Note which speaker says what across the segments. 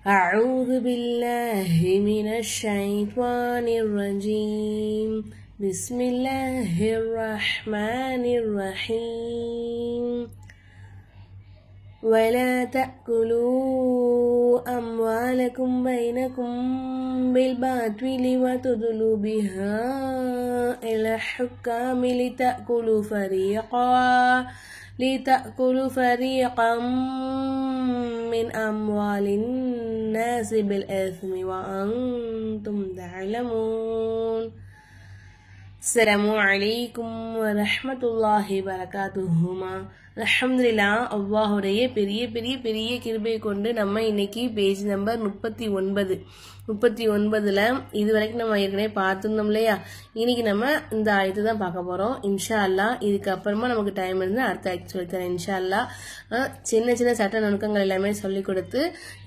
Speaker 1: أعوذ بالله من الشيطان الرجيم بسم الله الرحمن الرحيم ولا تأكلوا أموالكم بينكم بالباطل وتدلوا بها إلى الحكام لتأكلوا فريقا من أموال الناس بالإثم وأنتم تعلمون السلام عليكم ورحمة الله وبركاته அல்ஹம்துலில்லாஹ் அல்லாஹ்வுடைய பெரிய பெரிய பெரிய கிருபை கொண்டு நம்ம இன்னைக்கு பேஜ் நம்பர் 39ல இதுவரைக்கும் நம்ம ஏற்கனவே பார்த்துருந்தோம் இல்லையா. இன்னைக்கு நம்ம இந்த ஆயத்தை தான் பார்க்க போறோம் இன்ஷா அல்லாஹ். இதுக்கு அப்புறமா நமக்கு டைம் இருந்து அடுத்த ஆயத்தை சொல்லித்தரேன் இன்ஷா அல்லாஹ். சின்ன சின்ன சட்ட நுணுக்கங்கள் எல்லாமே சொல்லி கொடுத்து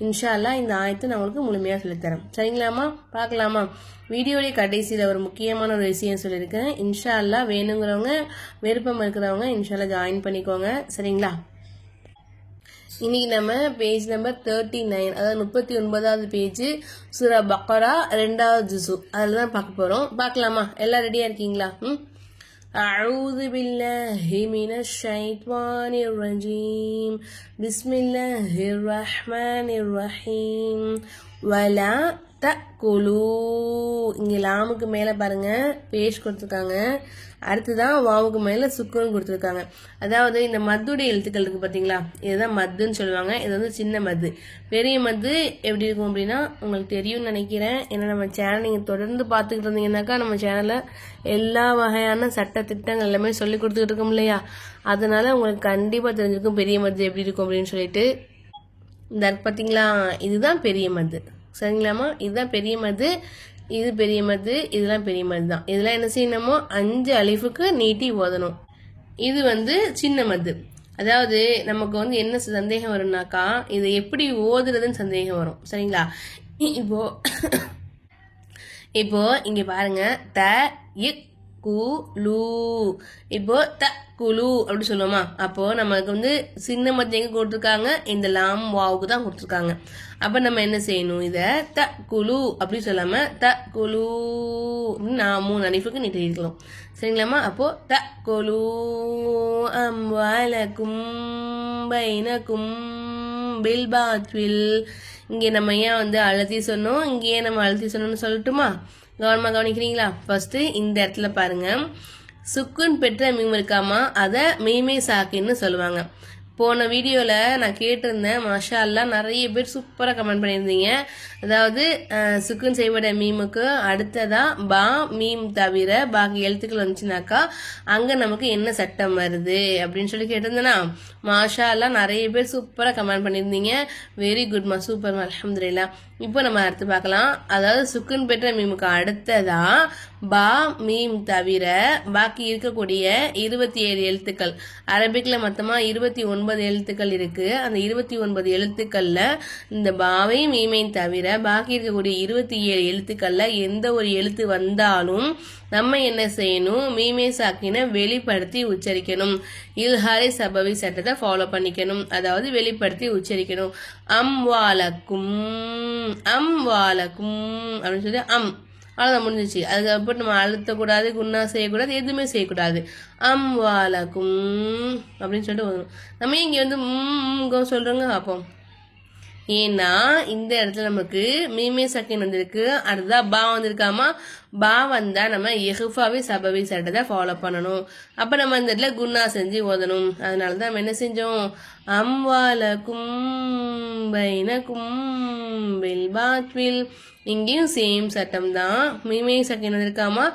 Speaker 1: இன்ஷா அல்லாஹ் இந்த ஆயத்தை நம்மளுக்கு முழுமையா சொல்லித்தரேன். சரிங்களாமா? பார்க்கலாமா? வீடியோடைய கடைசியில் ஒரு முக்கியமான ஒரு விஷயம் சொல்லியிருக்கேன். இன்ஷா அல்லாஹ் வேணுங்கிறவங்க விருப்பம் இருக்கிறவங்க இன்ஷா அல்லாஹ் ஜாயின் பண்ணிக்கோங்க. சரிங்களா? இன்னைக்கு நம்ம பேஜ் நம்பர் 39, அதாவது 39வது பேஜ், சூரா பக்ரா 2வது ஜுஸு, அதில் தான் பார்க்க போறோம். பார்க்கலாமா? எல்லாம் ரெடியா இருக்கீங்களா? أعوذ بالله من الشيطان الرجيم بسم الله الرحمن الرحيم ولا تأكلوا. இங்க லாமுக்கு மேல பாருங்க பேஷ் கொடுத்துருக்காங்க, அடுத்துதான் வாவுக்கு மேல சுக்குன்னு கொடுத்துருக்காங்க. அதாவது இந்த மத்துடைய எழுத்துக்கள் இருக்கு பாத்தீங்களா, இதுதான் மத்துன்னு சொல்லுவாங்க. இது வந்து சின்ன மத்து. பெரிய மத்து எப்படி இருக்கும் அப்படின்னா உங்களுக்கு தெரியும்னு நினைக்கிறேன். ஏன்னா நம்ம சேனல் நீங்க தொடர்ந்து பாத்துக்கிட்டு இருந்தீங்கன்னாக்கா நம்ம சேனல்ல எல்லா வகையான சட்ட திட்டங்கள் எல்லாமே சொல்லி கொடுத்துக்கிட்டு இருக்கோம் இல்லையா. அதனால உங்களுக்கு கண்டிப்பா தெரிஞ்சிருக்கும் பெரிய மத்து எப்படி இருக்கும் அப்படின்னு சொல்லிட்டு. இந்த பாத்தீங்களா, இதுதான் பெரிய மத்து. சரிங்களாமா? இதுதான் பெரிய மது, இது பெரிய மது, இதெல்லாம் பெரிய மது தான். இதெல்லாம் என்ன செய்யணுமோ 5 அலிஃபுக்கு நீட்டி ஓதணும். இது வந்து சின்ன மது. அதாவது நமக்கு வந்து என்ன சந்தேகம் வரும்னாக்கா இது எப்படி ஓதுறதுன்னு சந்தேகம் வரும். சரிங்களா? இப்போ இங்க பாருங்க, த இக் குலு. இப்போ த குலு அப்படி சொல்லுவோமா? அப்போ நமக்கு வந்து சின்ன மத்து எங்க கொடுத்துருக்காங்க, இந்த லாம் வாவுக்கு தான் கொடுத்துருக்காங்க. அப்ப நம்ம என்ன செய்யணும், இத த குலு அப்படி சொல்லாம த குலு நான் 3 அலிஃபுக்கு நீட்டி இருக்கலாம். சரிங்களாமா? அப்போ த குலு அம்வாலக்கும் பைனக்கும் பில் பாத்வில். இங்க நம்ம ஏன் வந்து அழுத்தி சொன்னோம், இங்கேயே நம்ம அழுத்தி சொன்னோம்னு சொல்லட்டுமா? கவனமா கவனிக்கிறீங்களா? ஃபர்ஸ்ட் இந்த இடத்துல பாருங்க, சுக்குன் பெற்ற மீம் இருக்காமா, அத மீமே சாக்கின்னு சொல்லுவாங்க. போன வீடியோல நான் கேட்டிருந்தேன், மாஷா அல்லாஹ் நிறைய பேர் சூப்பரா கமெண்ட் பண்ணியிருந்தீங்க. அதாவது சுக்குன் செய்யப்பட்ட மீமுக்கு அடுத்ததா பா மீம் தவிர பாக்கி எழுத்துக்கள் வந்துச்சுனாக்கா அங்க நமக்கு என்ன சட்டம் வருது அப்படின்னு சொல்லி கேட்டிருந்தேன்னா, மாஷா அல்லாஹ் நிறைய பேர் சூப்பரா கமெண்ட் பண்ணியிருந்தீங்க. வெரி குட்மா, சூப்பர், அல்ஹம்துலில்லாஹ். இப்போ நம்ம அடுத்து பார்க்கலாம். அதாவது சுக்குன் பெற்ற மீமுக்கு அடுத்ததா பா மீம் தவிர பாக்கி இருக்கக்கூடிய 27 எழுத்துக்கள். அரபிக்ல மொத்தமா 29 எழுத்துக்கள் இருக்கு. அந்த 29 எழுத்துக்கள்ல இந்த பாவை மீமையும் தவிர பாக்கி இருக்கக்கூடிய 27 எழுத்துக்கள்ல எந்த ஒரு எழுத்து வந்தாலும் நம்ம என்ன செய்யணும், மீமே சாக்கின வெளிப்படுத்தி உச்சரிக்கணும். இல்ஹாரி சபவி சட்டத்தை ஃபாலோ பண்ணிக்கணும். அதாவது வெளிப்படுத்தி உச்சரிக்கணும். அம்வாலக்கும் அம்வாலக்கும் அப்படின்னு சொல்லி அவ்வளவுதான், முடிஞ்சிச்சு. அதுக்கப்புறம் நம்ம அழுத்தக்கூடாது, குன்னா செய்யக்கூடாது, எதுவுமே செய்யக்கூடாது. அம்வாலக்கும் அப்படின்னு சொல்லிட்டு வரும். நம்ம இங்க வந்து சொல்றோங்க பார்ப்போம். ஏன்னா இந்த இடத்துல நமக்கு மீமே சக்கின் வந்திருக்கு, அடுத்ததான் பா வந்திருக்காமா. பா வந்தா நம்ம எஹுஃபாவி சபவி சட்டத்தை ஃபாலோ பண்ணணும். அப்ப நம்ம இந்த இடத்துல குன்னா செஞ்சு ஓதணும். அதனாலதான் நம்ம என்ன செஞ்சோம், அம்வாலக்கும் பைனக்கும் பில் பாத்வில். இங்கேயும் சேம் சட்டம் தான். மீமே சாக்கின் வந்திருக்காமா,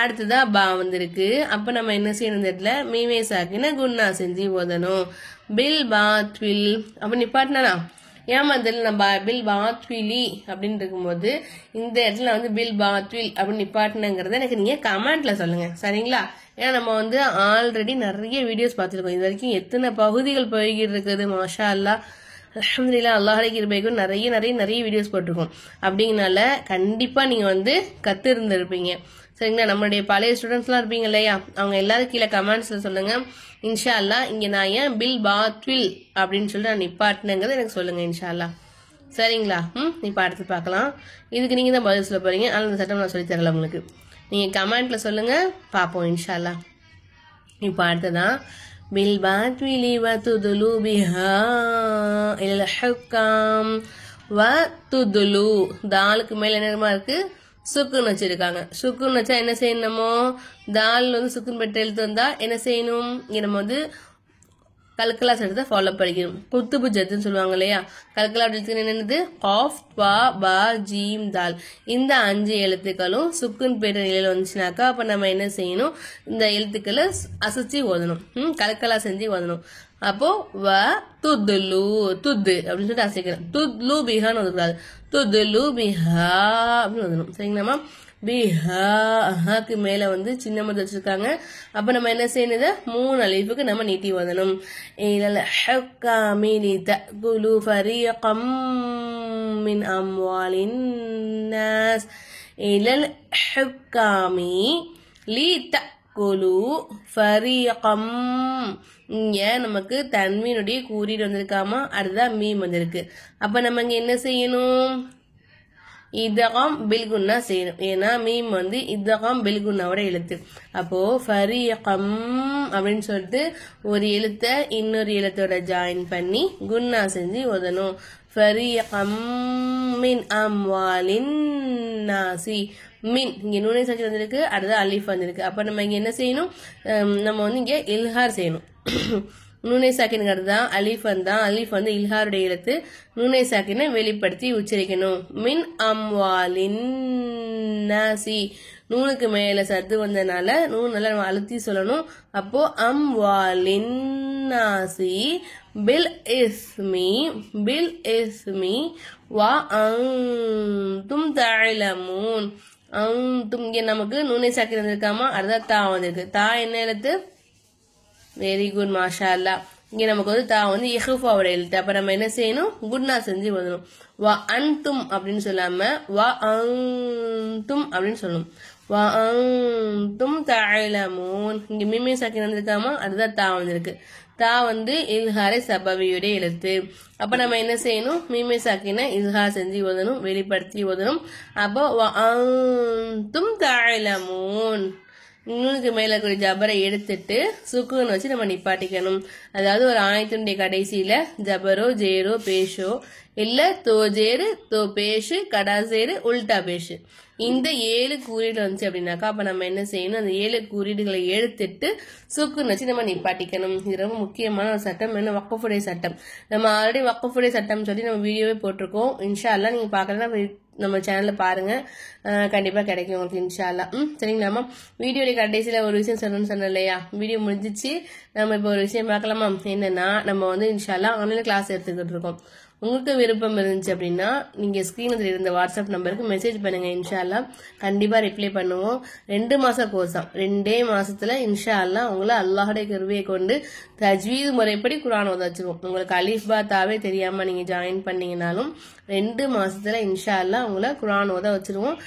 Speaker 1: அடுத்ததா பா வந்திருக்கு. அப்ப நம்ம என்ன செய்யணும், இந்த இடத்துல மீமே சாக்கின குன்னா செஞ்சு ஓதணும். பில் பாத்வில் அப்ப நிப்பாட்டினா ஏமாந்தல் நம்ம பில் பாத்விலி அப்படின்னு இருக்கும்போது இந்த இடத்துல வந்து பில் பாத்வில் அப்படின்னு நிப்பாட்டினங்கிறத எனக்கு நீங்க கமெண்ட்ல சொல்லுங்க. சரிங்களா? ஏன்னா நம்ம வந்து ஆல்ரெடி நிறைய வீடியோஸ் பார்த்துருக்கோம். இது வரைக்கும் எத்தனை பகுதிகள் போய்கிட்டு இருக்குது, மாஷா அல்லாஹ். அல்ஹம்துலில்லாஹ், அல்லாஹ்வுடைய கிருபைக்கு நிறைய நிறைய நிறைய வீடியோஸ் போட்டிருக்கோம். அப்படிங்கனால கண்டிப்பா நீங்க வந்து கத்து இருந்திருப்பீங்க. சரிங்களா? நம்மளுடைய பழைய ஸ்டூடெண்ட்ஸ்லாம் இருப்பீங்க இல்லையா, அவங்க எல்லாரும் கீழே கமெண்ட்ஸ்ல சொல்லுங்க. இன்ஷா அல்லாஹ் இங்க நான் ஏன் பில் பாத்வில் அப்படின்னு சொல்லிட்டு நான் நிப்பாட்டினேங்கிறத எனக்கு சொல்லுங்க இன்ஷா அல்லாஹ். சரிங்களா? இப்போ அடுத்து பார்க்கலாம். இதுக்கு நீங்கள் தான் பதில் சொல்ல போகிறீங்க. ஆனால் இந்த சட்டம் நான் சொல்லித்தரல உங்களுக்கு. நீங்கள் கமெண்ட்டில் சொல்லுங்கள், பார்ப்போம் இன்ஷா அல்லாஹ். இப்போ அடுத்ததான் பில்பாத்விலி வதுதுலு பிஹா இலல் ஹுக்காம் வதுதுலு. தாலுக்கு மேலே என்னமா இருக்கு? சுக்குன்னு வச்சிருக்காங்க. சுக்குன்னு வச்சா என்ன செய்யணுமோ, தால் வந்து சுக்குன்னு பெற்ற எழுத்து வந்தா என்ன செய்யணும்? இங்கே நம்ம வந்து கல்கலா சட்டத்தை ஃபாலோ பண்ணிக்கணும். குத்துபு ஜத்துன்னு சொல்லுவாங்க இல்லையா? கல்கலா எழுத்துக்கு என்னது? காஃப், பா, பா, ஜீம், தால். இந்த 5 எழுத்துக்களும் சுக்குன் பெற்ற நிலையில் வந்துச்சுனாக்கா அப்ப நம்ம என்ன செய்யணும்? இந்த எழுத்துக்களை அசைச்சு ஓதணும். கல்கலா செஞ்சு ஓதணும். அப்போ வ துதுலு, துது அப்படின்னு சொல்லிட்டு அசைக்கிறோம். துத்லு பிஹான்னு ஓதக்கூடாது. துதுலு பிஹா அப்படின்னு ஓதணும். சரிங்களாமா? பிஹா, அஹாக்கு மேல வந்து சின்ன மது வச்சிருக்காங்க. அப்ப நம்ம என்ன செய்யணும்? 3 அலிஃபுக்கு நம்ம நீட்டி ஓதணும். இலல் ஹுக்காமி லிதகுலு ஃபரீகம் மின் அம்வாலின் நாஸ். இலல் ஹுக்காமி லிதகுலு ஃபரீகம். இங்க நமக்கு தன்வீனுடைய கூறீடு வந்திருக்காமா, அடுத்ததான் மீம் வந்திருக்கு. அப்ப நம்ம இங்க என்ன செய்யணும்? இதகம் பில்குன்னா செய்யணும். ஏன்னா மீம் வந்து இதகம் பில்குன்னாவோட எழுத்து. அப்போ ஃபரீகம் அப்படின்னு சொல்லிட்டு ஒரு எழுத்தை இன்னொரு எழுத்தோட ஜாயின் பண்ணி குன்னா செஞ்சு ஓதணும். ஃபரீகம் மின் அம்வாலின் நாசி. மின் இங்க நூனை சாக்கி வந்திருக்கு, அடுத்த அலிஃப் வந்திருக்கு. அப்ப நம்ம இங்க என்ன செய்யணும்? நம்ம வந்து இங்க இல்ஹார் செய்யணும். நூனை சாக்கினுங்கிறது தான் அலிஃப் தான். அலிஃப் வந்து இல்ஹாருடைய எழுத்து. நூனை சாக்கினை வெளிப்படுத்தி உச்சரிக்கணும். மின் அம்வாலின் நாசி. நூனுக்கு மேல சத்து வந்தனால நூன் நல்லா நம்ம அழுத்தி சொல்லணும். அப்போ அம்வாலின் நாசி பில் இஸ்மி வா அன்தும் தஅலமூன். அன்தும் இங்க நமக்கு நூனை சாக்கி வந்திருக்காமா, அடுத்த தா வந்திருக்கு. தா என்ன எழுத்து? வெரி குட், மாஷா அல்லா. இங்க நமக்கு வந்து தா வந்து இஹ்ஃபாவோட எழுத்து. அப்ப நம்ம என்ன செய்யணும்? குன்னா செஞ்சு ஓதணும். வா அன்தும் அப்படின்னு சொல்லாம வா அன்தும் அப்படின்னு சொல்லணும். வா அன்தும் தஅலமூன். இங்க மீமே சாக்கின் வந்திருக்காமா, அதுதான் தா வந்திருக்கு. தா வந்து இல்ஹாரை சபவியுடைய எழுத்து. அப்ப நம்ம என்ன செய்யணும்? மீமே சாக்கின இல்ஹார் செஞ்சு ஓதணும், வெளிப்படுத்தி ஓதணும். அப்போ வா அன்தும் தஅலமூன். நூனுக்கு மேல இருக்கிற ஜபரை எடுத்துட்டு சுக்குன்னு வச்சு நம்ம நிப்பாட்டிக்கணும். அதாவது ஒரு ஆயத்தினுடைய கடைசியில ஜபரோ ஜேரோ பேஷோ இல்ல தோஜேரு தோ பேஷு கடாசேரு உல்டா பேஷு இந்த 7 குறியீடு வந்துச்சு அப்படின்னாக்கா அப்ப நம்ம என்ன செய்யணும்? அந்த 7 குறியீடுகளை எடுத்துட்டு சுக்குன்னு வச்சு நம்ம நிப்பாட்டிக்கணும். இது ரொம்ப முக்கியமான ஒரு சட்டம். என்ன? வக்ஃபுடைய சட்டம். நம்ம ஆல்ரெடி வக்ஃபுடைய சட்டம் சொல்லி நம்ம வீடியோவே போட்டிருக்கோம். இன்ஷா அல்லாஹ் நீங்க பாக்கலன்னா நம்ம சேனல்ல பாருங்க, கண்டிப்பா கிடைக்கும் உங்களுக்கு இன்ஷா அல்லாஹ். சரிங்களாமா? வீடியோடைய கடைசியில ஒரு விஷயம் சொல்லணும்னு சொன்னேன் இல்லையா? வீடியோ முடிஞ்சிச்சு. நம்ம இப்போ ஒரு விஷயம் பார்க்கலாமா? என்னன்னா நம்ம வந்து இன்ஷா அல்லாஹ் ஆன்லைன் கிளாஸ் எடுத்துக்கிட்டு இருக்கோம். உங்களுக்கு விருப்பம் இருந்துச்சு அப்படின்னா நீங்க ஸ்கிரீன்ல இருந்த வாட்ஸ்அப் நம்பருக்கு மெசேஜ் பண்ணுங்க. இன்ஷா அல்லாஹ் கண்டிப்பா ரிப்ளை பண்ணுவோம். 2 மாச கோர்ஸ் தான். 2 மாசத்துல இன்ஷா அல்லாஹ் உங்களை அல்லாஹுடைய கிருபையை கொண்டு தஜ்வீது முறைப்படி குர்ஆன் ஓத வச்சிருவோம். உங்களுக்கு அலிஃப் பா தாவே தெரியாம நீங்க ஜாயின் பண்ணீங்கனாலும் 2 மாசத்துல இன்ஷா அல்லாஹ் உங்களை குர்ஆன் ஓத வச்சிருவோம்.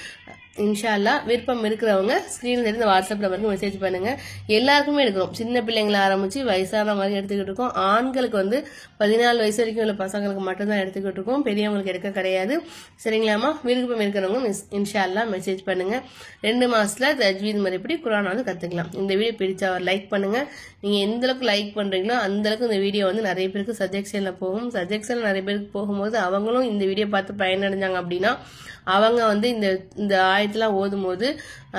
Speaker 1: இன்ஷா அல்லாஹ் விருப்பம் இருக்கிறவங்க ஸ்கிரீன்ல இருந்து வாட்ஸ்அப் நம்பருக்கு மெசேஜ் பண்ணுங்க. எல்லாருக்குமே எடுக்கிறோம். சின்ன பிள்ளைங்களை ஆரம்பிச்சு வயசான மாதிரி எடுத்துக்கிட்டு இருக்கோம். ஆண்களுக்கு வந்து 14 வயசு வரைக்கும் உள்ள பசங்களுக்கு மட்டும்தான் எடுத்துக்கிட்டு இருக்கோம். பெரியவங்களுக்கு எடுக்க கிடையாது. சரிங்களாமா? விருப்பம் இருக்கிறவங்க இன்ஷா அல்லாஹ் மெசேஜ் பண்ணுங்க. 2 மாசத்துல தஜ்வீத் முறைப்படி குர்ஆன் வந்து கத்துக்கலாம். இந்த வீடியோ பிடிச்சா ஒரு லைக் பண்ணுங்க. நீங்க எந்த அளவுக்கு லைக் பண்றீங்களோ அந்த அளவுக்கு இந்த வீடியோ வந்து நிறைய பேருக்கு சஜெக்ஷன்ல போகும். சஜெக்ஷன் நிறைய பேருக்கு போகும்போது அவங்களும் இந்த வீடியோ பார்த்து பயனடைஞ்சாங்க அப்படின்னா அவங்க வந்து இந்த ஆயத்தெல்லாம் ஓதும் போது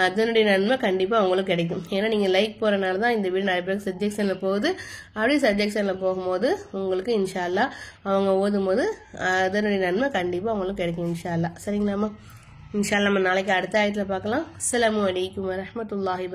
Speaker 1: அதனுடைய நன்மை கண்டிப்பா அவங்களுக்கு கிடைக்கும். ஏன்னா நீங்க லைக் போறதுனால தான் இந்த வீடியோ நிறைய பேருக்கு சஜெக்ஷன்ல போகுது. அப்படி சஜெக்ஷன்ல போகும்போது உங்களுக்கு இன்ஷா அல்லாஹ் அவங்க ஓதும் போது அதனுடைய நன்மை கண்டிப்பா அவங்களுக்கு கிடைக்கும் இன்ஷா அல்லாஹ். சரிங்களாமா? இன்ஷா அல்லாஹ் நம்ம நாளைக்கு அடுத்த ஆயத்துல பார்க்கலாம். அஸ்ஸலாமு அலைக்கும் வரஹ்மத்துல்லாஹி